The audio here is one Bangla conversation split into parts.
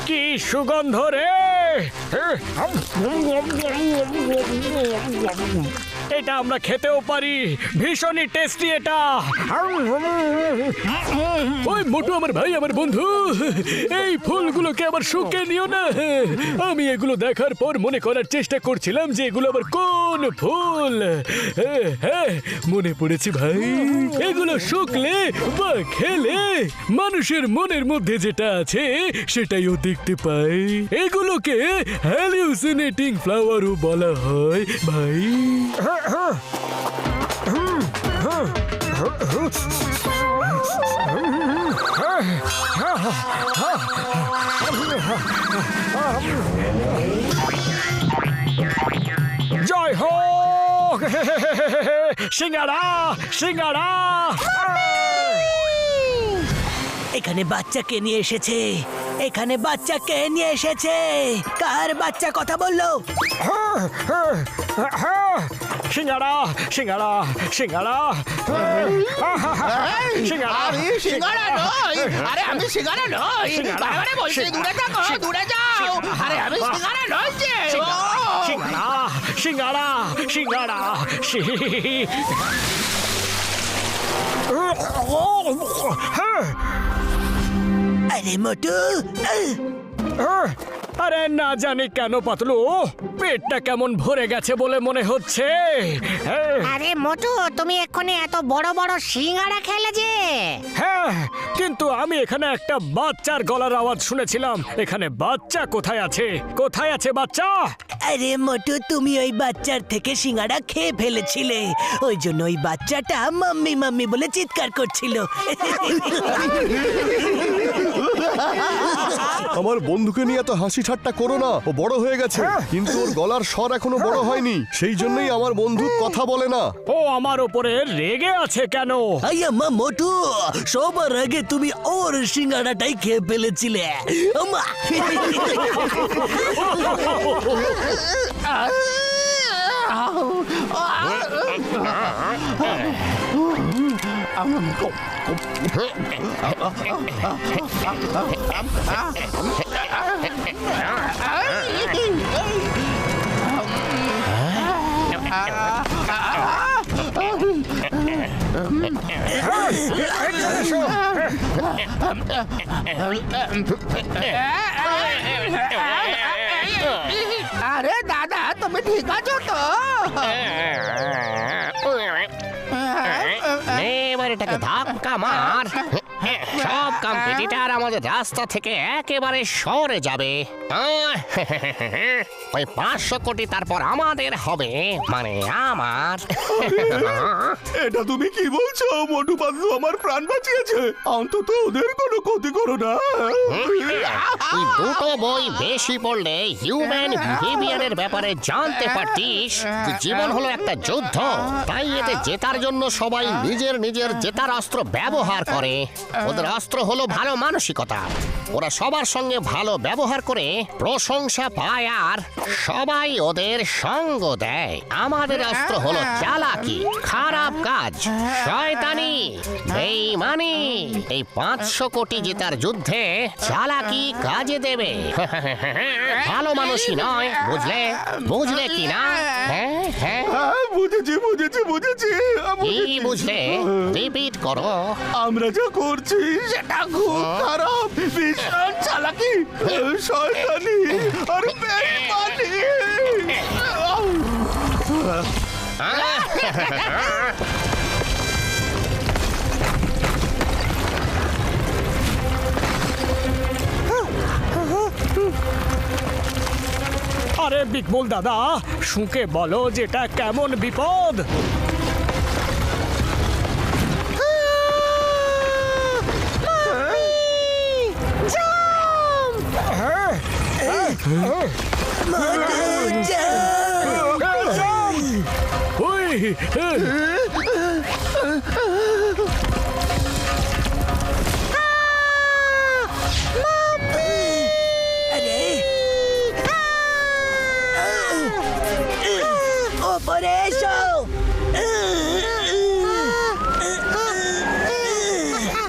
কি সুগন্ধ রে! এটা আমরা খেতেও পারি, ভীষণই টেস্টি এটা। ওই মোটু আমার ভাই, আমার বন্ধু, এই ফুলগুলোকে আবার শুকিয়ে নিও না। আমি এগুলো দেখার পর মনে করার চেষ্টা করছিলাম যে এগুলো আবার কোন ফুল। হ্যাঁ, মনে পড়েছে ভাই, এগুলো শুকলে বা খেলে মানুষের মনের মধ্যে যেটা আছে সেটাইও দেখতে পায়। এগুলোকে হ্যালুসিনেটিং ফ্লাওয়ারও বলা হয় ভাই। জয় হোক সিঙ্গারা, সিঙ্গারা! এখানে বাচ্চা কে নিয়ে এসেছে? এখানে বাচ্চা কে নিয়ে এসেছে? কার বাচ্চা কথা বললো? সিঙ্গারা, সিঙ্গারা, সিঙ্গারা, সিঙ্গারা! আরে সিঙ্গারা নয়, আরে আমি সিঙ্গারা নই। বাবারে বলছি দূরে থাকো, দূরে যাও। আরে আমি সিঙ্গারা নই যে। সিঙ্গারা, সিঙ্গারা, সিঙ্গারা! আরে মোটু, আরে না জানি কেন পাতলু, পেটটা কেমন ভরে গেছে বলে মনে হচ্ছে। আরে মোটু, তুমি এক্ষুনি এত বড় বড় সিঙ্গারা খেলে যে। হ্যাঁ, কিন্তু আমি এখানে একটা বাচ্চার গলার আওয়াজ শুনেছিলাম। এখানে বাচ্চা কোথায় আছে? কোথায় আছে বাচ্চা? আরে মোটু, তুমি ওই বাচ্চার থেকে সিঙ্গারা খেয়ে ফেলেছিলে, ওই জন্য ওই বাচ্চাটা মাম্মি মাম্মি বলে চিৎকার করছিল। আমার বন্ধুকে নিয়ে এত হাসি ঠাট্টা করো না, ও বড় হয়ে গেছে, কিন্তু ওর গলার স্বর এখনো বড় হয়নি, সেই জন্যই আমার বন্ধু কথা বলে না। ও আমার উপরে রেগে আছে কেন? আম্মা মোটু, সবার আগে তুমি ওর সিঙ্গারাটাই খেয়ে ফেলেছিলে। আম্মা! আরে দাদা, তুমি ঠিক আছো তো? এবার এটাকে ধাক্কা মার। সব কম্পিটিটর আমাদের রাস্তা থেকে একেবারে সরে যাবে। ওই 500 কোটি তারপর আমাদের হবে, মানে আমার। এটা তুমি কি বলছো মোটু পাতলু? আমার প্রাণ বাঁচিয়েছে, অন্তত ওদের কোনো ক্ষতি করো না। তুই দুটো বই বেশি পড়লে হিউম্যান বিহেভিয়ারের ব্যাপারে জানতে পারতিস। জীবন হলো একটা যুদ্ধ, তাই এতে জেতার জন্য সবাই নিজের নিজের জেতার অস্ত্র ব্যবহার করে। ওদের অস্ত্র হলো ভালো মানসিকতা। ওরা সবার সঙ্গে ভালো ব্যবহার করে প্রশংসা পায় আর সবাই ওদের সঙ্গ দেয়। আমাদের অস্ত্র হলো চালাকি, খারাপ কাজ, শয়তানি, বেঈমানি। এই 500 কোটি জেতার যুদ্ধে চালাকি কাজে দেবে। ভালো মানুষই নয়, বুঝলে? বুঝলে কি না? হ্যাঁ হ্যাঁ, বুঝেছি বুঝেছি বুঝেছি। কি বুঝলে? রিপিট করো। আমরা যা করছি সেটা খুব খারাপ, ভীষণ চালাকি, শয়তানি আর বেঈমানি। আরে বিকবুল দাদা, শুকে বলো যেটা কেমন বিপদ। ওপরে এসো,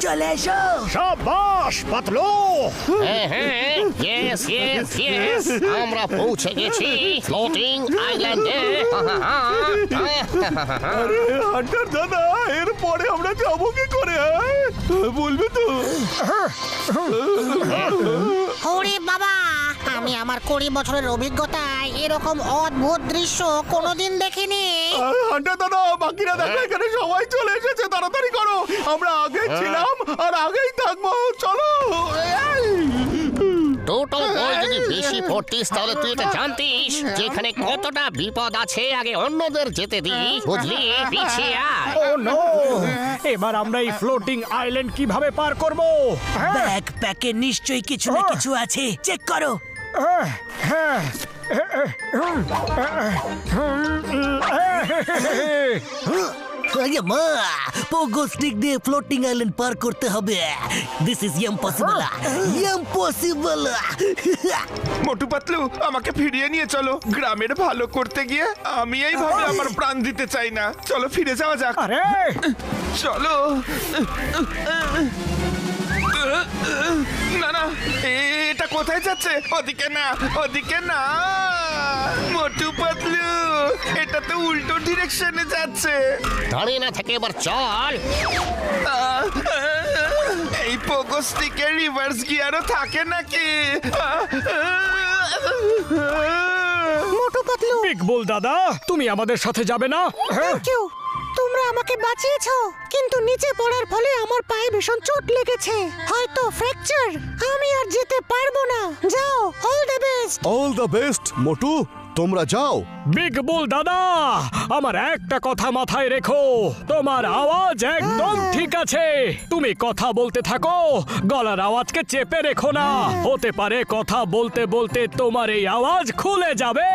চলে এসো। শাবাশ পাতলু! হ্যাঁ হ্যাঁ, ইয়েস ইয়েস ইয়েস আমরা পৌঁছে গেছি ফ্লোটিং আইল্যান্ডে। হান্টার দাদা এরপরে আমরা যাবো কি করে বলবে তো? ওরে বাবা, আমি আমার 20 বছরের অভিজ্ঞতায় এরকম অদ্ভুত দৃশ্য কোনোদিন দেখিনি। হান্টার দাদা বাকিরা দেখো এখানে সবাই চলে এসেছে, তাড়াতাড়ি করো, আমরা আগে ছিলাম আর আগেই থাকবো, চলো। দুটো বই যদি বেশি পড়তিস তাহলে তুই এটা জানতিস যেখানে কতটা বিপদ আছে, আগে অন্যদের যেতে দিস, বুঝলি? পিছিয়ে আয়। ও নো, এবার আমরা এই ফ্লোটিং আইল্যান্ড কিভাবে পার করব? ব্যাকপ্যাকে নিশ্চয়ই কিছু না কিছু আছে, চেক করো। আরে মা, পোগো স্টিক দিয়ে ফ্লোটিং আইল্যান্ড পার করতে হবে। This is impossible, impossible. Motu Patlu আমাকে ফিরিয়ে নিয়ে চলো, গ্রামের ভালো করতে গিয়ে আমি এইভাবে আমার প্রাণ দিতে চাই না, চলো ফিরে যাওয়া যাক। আরে চলো। না না, এটা কোথায় যাচ্ছে? ওদিকে না, ওদিকে না মোটু পাতলু, এটা তো উল্টো ডিরেকশনে যাচ্ছে। দাঁড়িয়ে না থেকে এবার চল। এই পোগো স্টিকের রিভার্স গিয়ারও থাকে নাকি? মোটু পাতলু, বিগ বুল দাদা, তুমি আমাদের সাথে যাবে না? থ্যাংক ইউ, তোমরা আমাকে বাঁচিয়েছো, কিন্তু নিচে পড়ার ফলে আমার পায়ে ভীষণ চোট লেগেছে, হয়তো ফ্র্যাকচার। আমি আর যেতে পারবো না। যাও, all the best. All the best Motu, তোমরা যাও। বিগ বুল দাদা, আমার একটা কথা মাথায় রেখো, তোমার আওয়াজ একদম ঠিক আছে, তুমি কথা বলতে থাকো, গলার আওয়াজকে চেপে রেখো না, হতে পারে কথা বলতে বলতে তোমার এই আওয়াজ খুলে যাবে।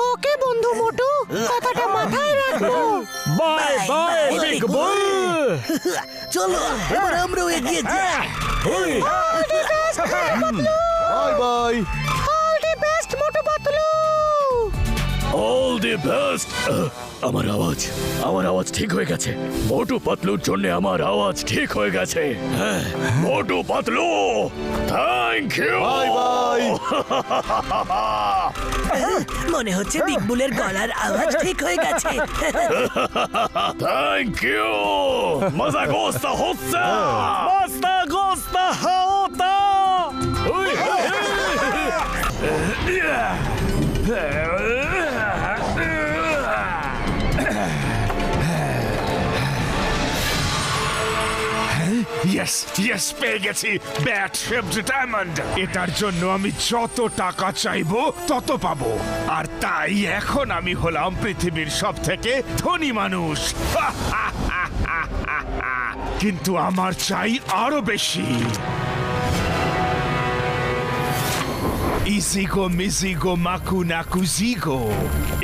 ওকে বন্ধু মোটু, কথাটা মাথায় রাখবো। বাই বাই বিগ বুল। চলো এবার আমরাও এগিয়ে যাই। Bye bye. All the best Motu Patlu. All the best. আমার আওয়াজ ঠিক হয়ে গেছে, মোটু পাতলুর জন্য আমার আওয়াজ ঠিক হয়ে গেছে। হ্যাঁ, Motu Patlu, thank you. Bye bye. মনে হচ্ছে বিগ বুলের গলার আওয়াজ ঠিক হয়ে গেছে। Thank you. মজা গোস্তা হচ্ছে, মস্তা গোস্তা হতা। ইয়েস ইয়েস, পেয়ে গেছি ব্যাট শেপড ডায়মন্ড। এটার জন্য আমি যত টাকা চাইবো তত পাবো, আর তাই এখন আমি হলাম পৃথিবীর সবথেকে ধনী মানুষ। কিন্তু আমার চাই আরো বেশি। Izigo mizigo makuna kuzigo.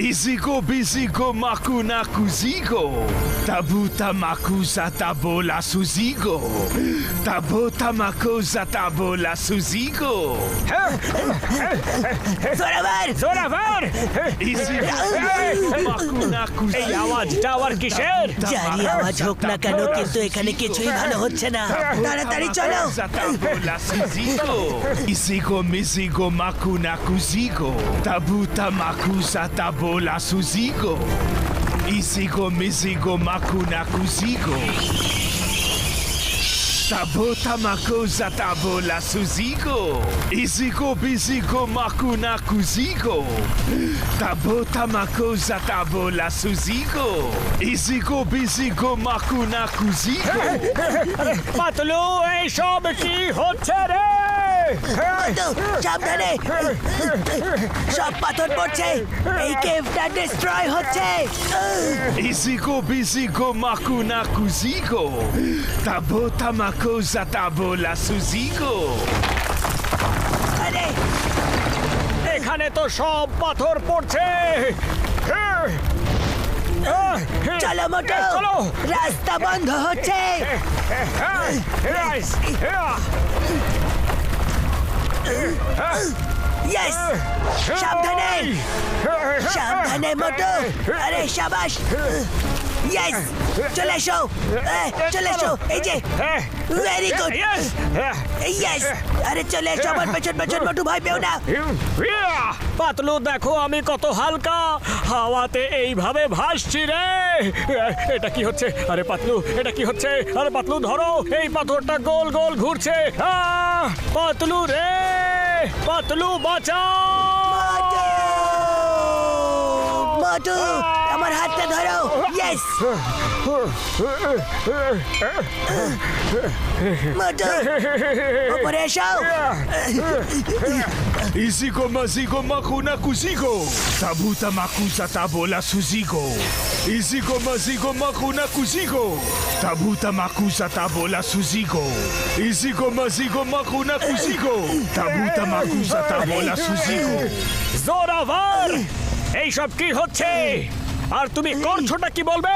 Izigo bizigo makuna kuzigo. Tabuta makuza tabola suzigo. Tabuta makuza tabola suzigo. Zorawar জোরাভার, Izigo makuna এই kuzigo. আওয়াজটা আবার কিসের? জানি আওয়াজ হোক না কেন, কিন্তু এখানে কিছুই ভালো হচ্ছে না। তাড়াতাড়ি চলো। Tabola suzigo. Izigo mizigo makuna kuzigo. Tabuta makuza tabola suzigo. Izigo mizigo makuna kuzigo. Tabota makuza tabola suzigo. Izigo bizigo makuna kuzigo. Tabota makuza tabola suzigo. Izigo bizigo makuna kuzigo. Patlu, এইসব কি হচ্ছে রে? সাবধানে, সব পাথর পড়ছে, এই কেভটা ডিস্ট্রয় হচ্ছে। Izigo bizigo makuna kuzigo. Tabota makuza tabola suzigo. আরে এখানে তো সব পাথর পড়ছে। চলো মোটো, চলো। রাস্তা বন্ধ হচ্ছে। ইয়েস, সাবধানে সাবধানে মোটো। আরে সাবাস। ইয়েস চলে এসো চলে এসো এই যে ভেরি গুড ইয়েস আরে চলে এসো আমার পেছন পেছন মোটু ভাই পেও না পাতলু দেখো আমি কত হালকা হাওয়াতে এইভাবে ভাসছি রে এটা কি হচ্ছে আরে পাতলু এটা কি হচ্ছে আরে পাতলু ধরো এই পাথরটা গোল গোল ঘুরছে পাতলু রে পাতলু বাঁচাও মোটু আমার হাতটা ধরো ইয়েস মোটু উপরে এসো Isigo mazigo makuna kuzigo. Tabuta makusa tabola suzigo. Isigo mazigo makuna kuzigo. Tabuta makusa tabola suzigo. Isigo mazigo makuna kuzigo. Tabuta makusa tabola suzigo. জোরাভার এইসব কি হচ্ছে আর তুমি করছোটা কি বলবে